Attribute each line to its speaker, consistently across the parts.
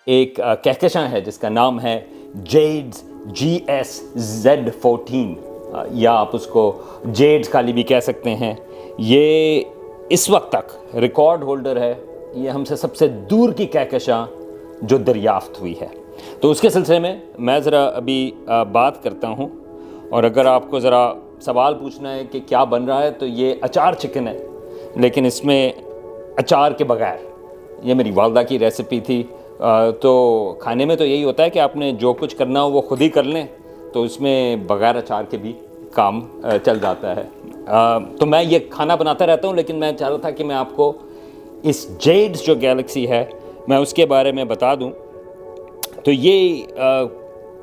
Speaker 1: ایک کہکشاں ہے جس کا نام ہے جیڈز GS-Z14 یا آپ اس کو جیڈز خالی بھی کہہ سکتے ہیں. یہ اس وقت تک ریکارڈ ہولڈر ہے. یہ ہم سے سب سے دور کی کہکشاں جو دریافت ہوئی ہے. تو اس کے سلسلے میں ذرا ابھی بات کرتا ہوں. اور اگر آپ کو ذرا سوال پوچھنا ہے کہ کیا بن رہا ہے تو یہ اچار چکن ہے، لیکن اس میں اچار کے بغیر. یہ میری والدہ کی ریسیپی تھی. تو کھانے میں تو یہی ہوتا ہے کہ آپ نے جو کچھ کرنا ہو وہ خود ہی کر لیں، تو اس میں بغیر اچار کے بھی کام چل جاتا ہے. تو میں یہ کھانا بناتا رہتا ہوں، لیکن میں چاہ رہا تھا کہ میں آپ کو اس جیڈز جو گیلیکسی ہے میں اس کے بارے میں بتا دوں. تو یہ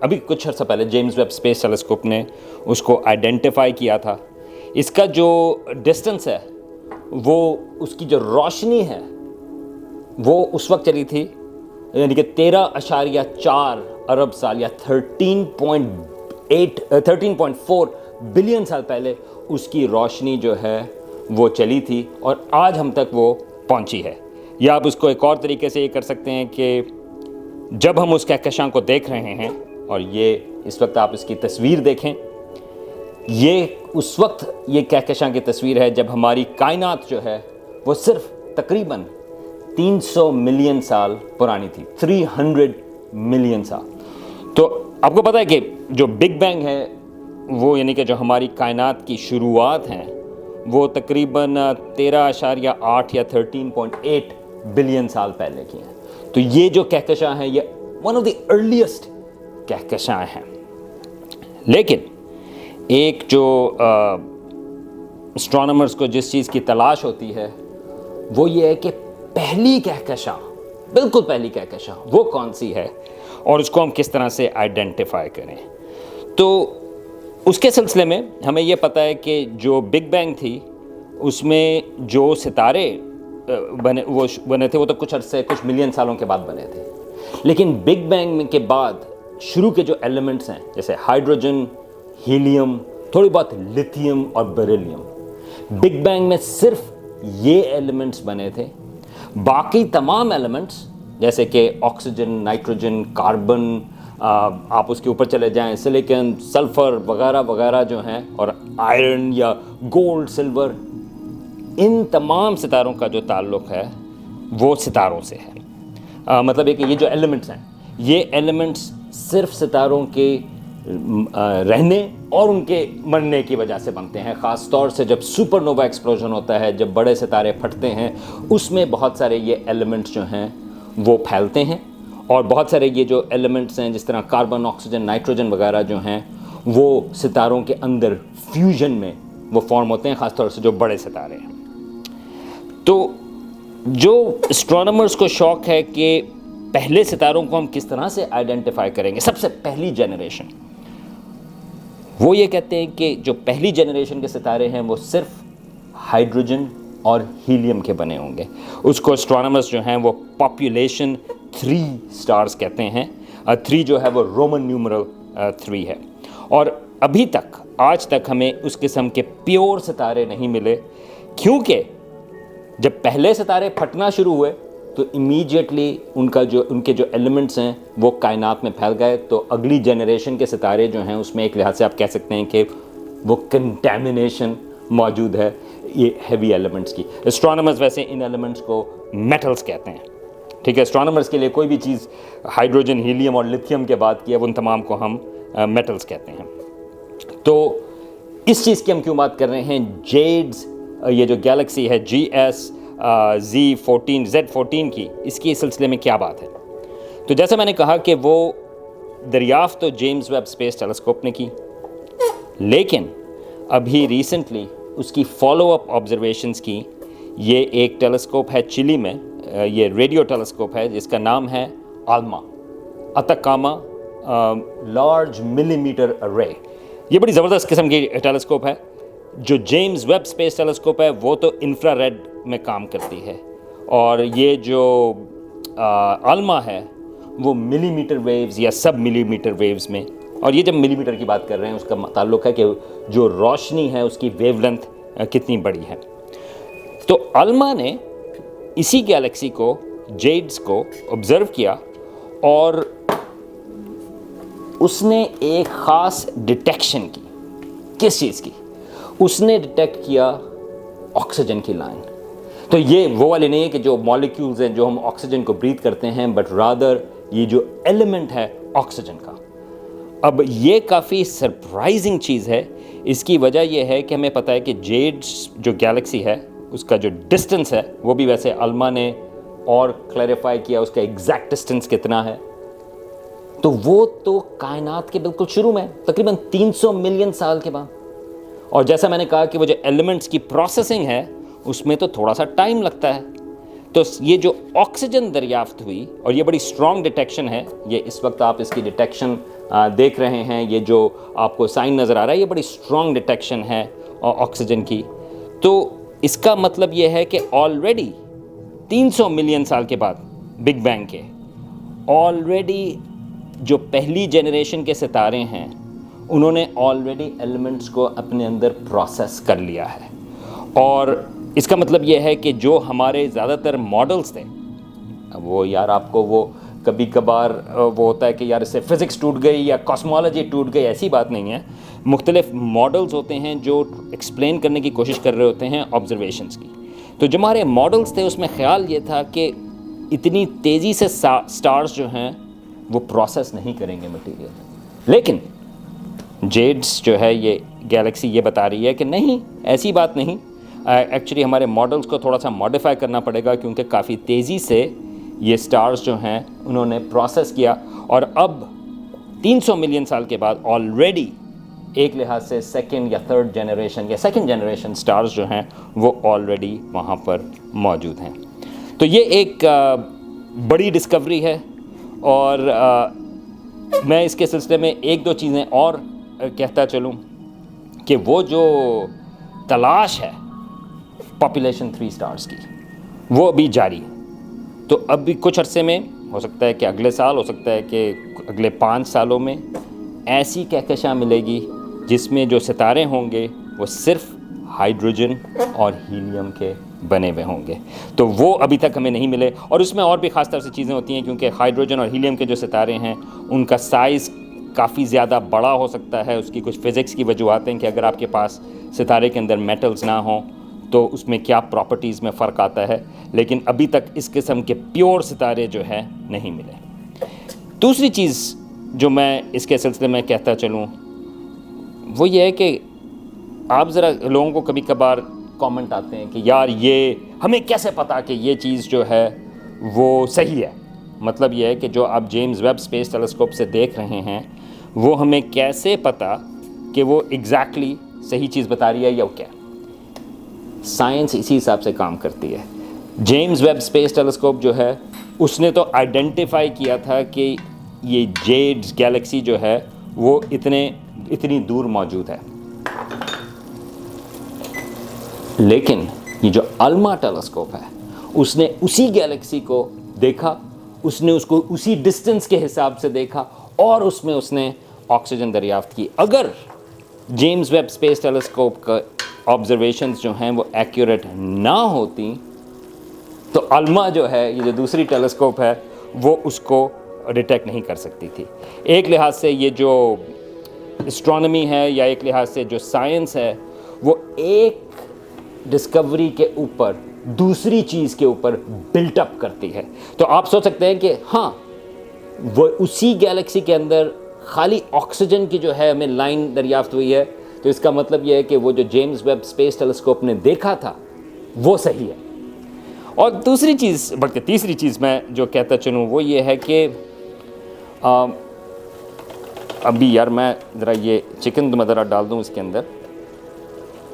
Speaker 1: ابھی کچھ عرصہ پہلے جیمز ویب اسپیس ٹیلیسکوپ نے اس کو آئیڈینٹیفائی کیا تھا. اس کا جو ڈسٹنس ہے وہ اس کی جو روشنی ہے وہ اس وقت چلی تھی، یعنی کہ 13.4 ارب سال یا 13.4 بلین سال پہلے اس کی روشنی جو ہے وہ چلی تھی، اور آج ہم تک وہ پہنچی ہے. یا آپ اس کو ایک اور طریقے سے یہ کر سکتے ہیں کہ جب ہم اس کہکشاں کو دیکھ رہے ہیں، اور یہ اس وقت آپ اس کی تصویر دیکھیں، یہ اس وقت یہ کہکشاں کی تصویر ہے جب ہماری کائنات جو ہے وہ صرف تقریباً 300 ملین سال پرانی تھی. 300 ملین سال. تو آپ کو پتہ ہے کہ جو بگ بینگ ہے وہ یعنی کہ جو ہماری کائنات کی شروعات ہیں وہ تقریباً 13.8 یا 13.8 بلین سال پہلے کی ہیں. تو یہ جو کہکشاں ہیں یہ ون آف دی ارلیسٹ کہکشاں ہیں. لیکن ایک جو اسٹرانومرز کو جس چیز کی تلاش ہوتی ہے وہ یہ ہے کہ پہلی کہکشاں، بالکل پہلی کہکشاں وہ کون سی ہے اور اس کو ہم کس طرح سے آئیڈینٹیفائی کریں. تو اس کے سلسلے میں ہمیں یہ پتہ ہے کہ جو بگ بینگ تھی اس میں جو ستارے بنے تھے وہ تو کچھ ملین سالوں کے بعد بنے تھے. لیکن بگ بینگ کے بعد شروع کے جو ایلیمنٹس ہیں جیسے ہائیڈروجن، ہیلیم، تھوڑی بہت لتھیم اور بیریلیم، بگ بینگ میں صرف یہ ایلیمنٹس بنے تھے. باقی تمام ایلیمنٹس جیسے کہ آکسیجن، نائٹروجن، کاربن، آپ اس کے اوپر چلے جائیں سلیکن، سلفر وغیرہ وغیرہ جو ہیں، اور آئرن یا گولڈ، سلور، ان تمام ستاروں کا جو تعلق ہے وہ ستاروں سے ہے. مطلب ہے کہ یہ جو ایلیمنٹس ہیں یہ ایلیمنٹس صرف ستاروں کے رہنے اور ان کے مرنے کی وجہ سے بنتے ہیں. خاص طور سے جب سپر نووا ایکسپلوژن ہوتا ہے، جب بڑے ستارے پھٹتے ہیں، اس میں بہت سارے یہ ایلیمنٹس جو ہیں وہ پھیلتے ہیں، اور بہت سارے یہ جو ایلیمنٹس ہیں جس طرح کاربن، آکسیجن، نائٹروجن وغیرہ جو ہیں وہ ستاروں کے اندر فیوژن میں وہ فارم ہوتے ہیں، خاص طور سے جو بڑے ستارے ہیں. تو جو اسٹرانومرز کو شوق ہے کہ پہلے ستاروں کو ہم کس طرح سے آئیڈینٹیفائی کریں گے، سب سے پہلی جنریشن، وہ یہ کہتے ہیں کہ جو پہلی جنریشن کے ستارے ہیں وہ صرف ہائیڈروجن اور ہیلیم کے بنے ہوں گے. اس کو اسٹرانومرز جو ہیں وہ پاپولیشن 3 سٹارز کہتے ہیں. 3 جو ہے وہ رومن نیومرل 3 ہے. اور ابھی تک آج تک ہمیں اس قسم کے پیور ستارے نہیں ملے، کیونکہ جب پہلے ستارے پھٹنا شروع ہوئے تو امیجیٹلی ان کے جو ایلیمنٹس ہیں وہ کائنات میں پھیل گئے. تو اگلی جنریشن کے ستارے جو ہیں اس میں ایک لحاظ سے آپ کہہ سکتے ہیں کہ وہ کنٹامینیشن موجود ہے یہ ہیوی ایلیمنٹس کی. اسٹرانومرز ویسے ان ایلیمنٹس کو میٹلز کہتے ہیں. ٹھیک ہے، اسٹرانومرز کے لیے کوئی بھی چیز ہائیڈروجن، ہیلیم اور لتھیم کے بعد کی ہے وہ ان تمام کو ہم میٹلز کہتے ہیں. تو اس چیز کی ہم کیوں بات کر رہے ہیں؟ جیڈز، یہ جو گیلیکسی ہے Z14 کی، اس کے سلسلے میں کیا بات ہے؟ تو جیسا میں نے کہا کہ وہ دریافت تو جیمز ویب اسپیس ٹیلیسکوپ نے کی، لیکن ابھی ریسنٹلی اس کی فالو اپ آبزرویشنز کی. یہ ایک ٹیلیسکوپ ہے چلی میں، یہ ریڈیو ٹیلیسکوپ ہے جس کا نام ہے آلما اتاکاما لارج ملی میٹر ارے. یہ بڑی زبردست قسم کی ٹیلیسکوپ ہے. جو جیمز ویب اسپیس ٹیلیسکوپ ہے وہ تو انفرا ریڈ میں کام کرتی ہے، اور یہ جو آلما ہے وہ ملی میٹر ویوز یا سب ملی میٹر ویوز میں. اور یہ جب ملی میٹر کی بات کر رہے ہیں اس کا تعلق ہے کہ جو روشنی ہے اس کی ویو لینتھ کتنی بڑی ہے. تو آلما نے اسی گیلیکسی کو، جیڈز کو آبزرو کیا، اور اس نے ایک خاص ڈیٹیکشن کی. کس چیز کی؟ اس نے ڈیٹیکٹ کیا آکسیجن کی لائن. تو یہ وہ والے نہیں ہے کہ جو مالیکیولز ہیں جو ہم آکسیجن کو بریتھ کرتے ہیں, بٹ رادر یہ جو ایلیمنٹ ہے آکسیجن کا. اب یہ کافی سرپرائزنگ چیز ہے. اس کی وجہ یہ ہے کہ ہمیں پتہ ہے کہ جیڈ جو گیلیکسی ہے اس کا جو ڈسٹنس ہے وہ بھی ویسے علماء نے اور کلیریفائی کیا اس کا ایگزیکٹ ڈسٹنس کتنا ہے. تو وہ تو کائنات کے بالکل شروع میں تقریباً 300 ملین سال کے بعد. اور جیسا میں نے کہا کہ وہ جو ایلیمنٹس کی پروسیسنگ ہے اس میں تو تھوڑا سا ٹائم لگتا ہے. تو یہ جو آکسیجن دریافت ہوئی اور یہ بڑی اسٹرانگ ڈیٹیکشن ہے, یہ اس وقت آپ اس کی ڈیٹیکشن دیکھ رہے ہیں, یہ جو آپ کو سائن نظر آ رہا ہے یہ بڑی اسٹرانگ ڈیٹیکشن ہے آکسیجن کی. تو اس کا مطلب یہ ہے کہ آلریڈی 300 ملین سال کے بعد بگ بینگ کے آلریڈی جو پہلی جنریشن کے ستارے ہیں انہوں نے آلریڈی ایلیمنٹس کو اپنے اندر پروسیس کر لیا ہے. اور اس کا مطلب یہ ہے کہ جو ہمارے زیادہ تر ماڈلز تھے, وہ یار آپ کو وہ کبھی کبھار وہ ہوتا ہے کہ یار اس سے فزکس ٹوٹ گئی یا کاسمولوجی ٹوٹ گئی, ایسی بات نہیں ہے. مختلف ماڈلز ہوتے ہیں جو ایکسپلین کرنے کی کوشش کر رہے ہوتے ہیں آبزرویشنز کی. تو جو ہمارے ماڈلز تھے اس میں خیال یہ تھا کہ اتنی تیزی سے سٹارز جو ہیں وہ پروسیس نہیں کریں گے مٹیریل. لیکن جیڈس جو ہے یہ گیلیکسی یہ بتا رہی ہے کہ نہیں, ایسی بات نہیں. ایکچولی ہمارے ماڈلز کو تھوڑا سا ماڈیفائی کرنا پڑے گا کیونکہ کافی تیزی سے یہ سٹارز جو ہیں انہوں نے پروسیس کیا. اور اب 300 ملین سال کے بعد آلریڈی ایک لحاظ سے سیکنڈ یا تھرڈ جنریشن یا سیکنڈ جنریشن سٹارز جو ہیں وہ آلریڈی وہاں پر موجود ہیں. تو یہ ایک بڑی ڈسکوری ہے. اور میں اس کے سلسلے میں ایک دو چیزیں اور کہتا چلوں کہ وہ جو تلاش ہے پاپولیشن 3 سٹارز کی وہ ابھی جاری ہے. تو اب بھی کچھ عرصے میں ہو سکتا ہے کہ اگلے سال, ہو سکتا ہے کہ اگلے 5 سالوں میں ایسی کہکشاں ملے گی جس میں جو ستارے ہوں گے وہ صرف ہائیڈروجن اور ہیلیم کے بنے ہوئے ہوں گے. تو وہ ابھی تک ہمیں نہیں ملے. اور اس میں اور بھی خاص طور سے چیزیں ہوتی ہیں کیونکہ ہائیڈروجن اور ہیلیم کے جو ستارے ہیں ان کا سائز کافی زیادہ بڑا ہو سکتا ہے. اس کی کچھ فزکس کی وجوہات ہیں کہ اگر آپ کے پاس ستارے کے اندر میٹلز نہ ہوں تو اس میں کیا پراپرٹیز میں فرق آتا ہے. لیکن ابھی تک اس قسم کے پیور ستارے جو ہے نہیں ملے. دوسری چیز جو میں اس کے سلسلے میں کہتا چلوں وہ یہ ہے کہ آپ ذرا لوگوں کو کبھی کبھار کامنٹ آتے ہیں کہ یار یہ ہمیں کیسے پتا کہ یہ چیز جو ہے وہ صحیح ہے. مطلب یہ ہے کہ جو آپ جیمز ویب اسپیس ٹیلیسکوپ سے دیکھ رہے ہیں وہ ہمیں کیسے پتا کہ وہ ایگزیکٹلی صحیح چیز بتا رہی ہے یا کیا. سائنس اسی حساب سے کام کرتی ہے. جیمز ویب اسپیس ٹیلیسکوپ جو ہے اس نے تو آئیڈینٹیفائی کیا تھا کہ یہ جیڈ گیلیکسی جو ہے وہ اتنی دور موجود ہے. لیکن یہ جو الما ٹیلیسکوپ ہے اس نے اسی گیلیکسی کو دیکھا, اس نے اس کو اسی ڈسٹنس کے حساب سے دیکھا اور اس میں اس نے آکسیجن دریافت کی. اگر جیمز ویب اسپیس ٹیلیسکوپ کا آبزرویشنز جو ہیں وہ ایکوریٹ نہ ہوتی تو الما جو ہے یہ جو دوسری ٹیلیسکوپ ہے وہ اس کو ڈیٹیکٹ نہیں کر سکتی تھی. ایک لحاظ سے یہ جو اسٹرانومی ہے یا ایک لحاظ سے جو سائنس ہے وہ ایک ڈسکوری کے اوپر دوسری چیز کے اوپر بلٹ اپ کرتی ہے. تو آپ سوچ سکتے ہیں کہ ہاں وہ اسی گیلیکسی کے اندر خالی آکسیجن کی جو ہے ہمیں لائن دریافت ہوئی ہے تو اس کا مطلب یہ ہے کہ وہ جو جیمز ویب اسپیس ٹیلیسکوپ نے دیکھا تھا وہ صحیح ہے. اور دوسری چیز بلکہ تیسری چیز میں جو کہتا چلوں وہ یہ ہے کہ ابھی یار میں ذرا یہ چکن میں ذرا ڈال دوں اس کے اندر.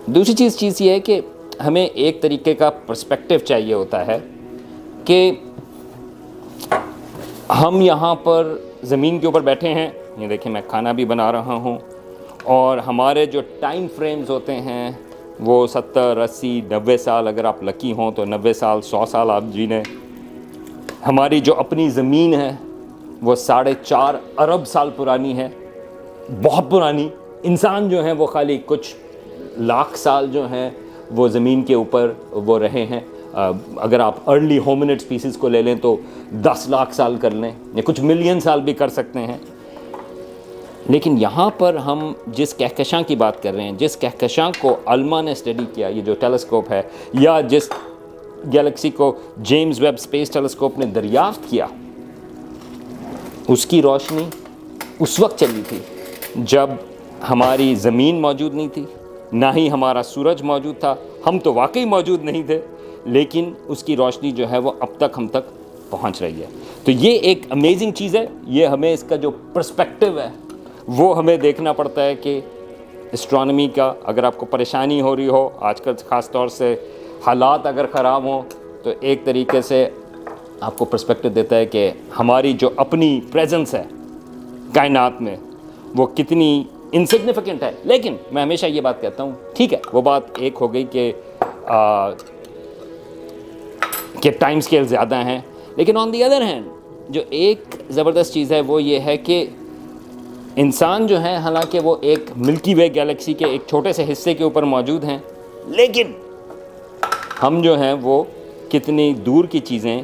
Speaker 1: دوسری چیز یہ ہے کہ ہمیں ایک طریقے کا پرسپیکٹیو چاہیے ہوتا ہے کہ ہم یہاں پر زمین کے اوپر بیٹھے ہیں, یہ دیکھیں میں کھانا بھی بنا رہا ہوں اور ہمارے جو ٹائم فریمز ہوتے ہیں وہ 70, 80, 90 سال, اگر آپ لکی ہوں تو 90 سال, 100 سال آپ جینے. ہماری جو اپنی زمین ہے وہ 4.5 ارب سال پرانی ہے, بہت پرانی. انسان جو ہیں وہ خالی کچھ لاکھ سال جو ہیں وہ زمین کے اوپر وہ رہے ہیں. اگر آپ ارلی ہومنڈ اسپیسیز کو لے لیں تو 10 لاکھ سال کر لیں یا کچھ ملین سال بھی کر سکتے ہیں. لیکن یہاں پر ہم جس کہکشاں کی بات کر رہے ہیں، جس کہکشاں کو علماء نے اسٹڈی کیا، یہ جو ٹیلیسکوپ ہے، یا جس گیلیکسی کو جیمز ویب اسپیس ٹیلیسکوپ نے دریافت کیا، اس کی روشنی اس وقت چلی تھی جب ہماری زمین موجود نہیں تھی، نہ ہی ہمارا سورج موجود تھا. ہم تو واقعی موجود نہیں تھے، لیکن اس کی روشنی جو ہے وہ اب تک ہم تک پہنچ رہی ہے. تو یہ ایک امیزنگ چیز ہے. یہ ہمیں اس کا جو پرسپیکٹیو ہے وہ ہمیں دیکھنا پڑتا ہے کہ اسٹرانومی کا اگر آپ کو پریشانی ہو رہی ہو آج کل، خاص طور سے حالات اگر خراب ہوں، تو ایک طریقے سے آپ کو پرسپیکٹیو دیتا ہے کہ ہماری جو اپنی پریزنس ہے کائنات میں وہ کتنی انسگنیفیکنٹ ہے. لیکن میں ہمیشہ یہ بات کہتا ہوں، ٹھیک ہے وہ بات ایک ہو گئی کہ ٹائم سکیل زیادہ ہیں، لیکن آن دی ادر ہینڈ جو ایک زبردست چیز ہے وہ یہ ہے کہ انسان جو ہے، حالانکہ وہ ایک ملکی وے گیلیکسی کے ایک چھوٹے سے حصے کے اوپر موجود ہیں، لیکن ہم جو ہیں وہ کتنی دور کی چیزیں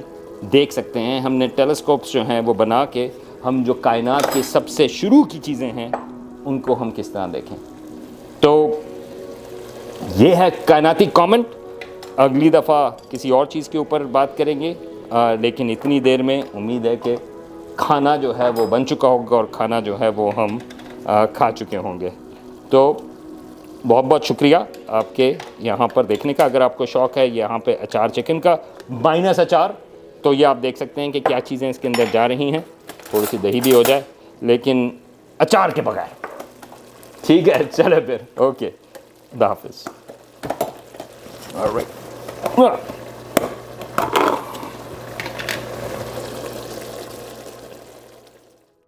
Speaker 1: دیکھ سکتے ہیں. ہم نے ٹیلیسکوپس جو ہیں وہ بنا کے ہم جو کائنات کی سب سے شروع کی چیزیں ہیں ان کو ہم کس طرح دیکھیں. تو یہ ہے کائناتی کامنٹ. اگلی دفعہ کسی اور چیز کے اوپر بات کریں گے، لیکن اتنی دیر میں امید ہے کہ کھانا جو ہے وہ بن چکا ہوگا اور کھانا جو ہے وہ ہم کھا چکے ہوں گے. تو بہت بہت شکریہ آپ کے یہاں پر دیکھنے کا. اگر آپ کو شوق ہے یہاں پہ اچار چکن کا مائنس اچار، تو یہ آپ دیکھ سکتے ہیں کہ کیا چیزیں اس کے اندر جا رہی ہیں. تھوڑی سی دہی بھی ہو جائے لیکن اچار کے بغیر. ٹھیک ہے، چلے پھر، اوکے، خدا حافظ. All right.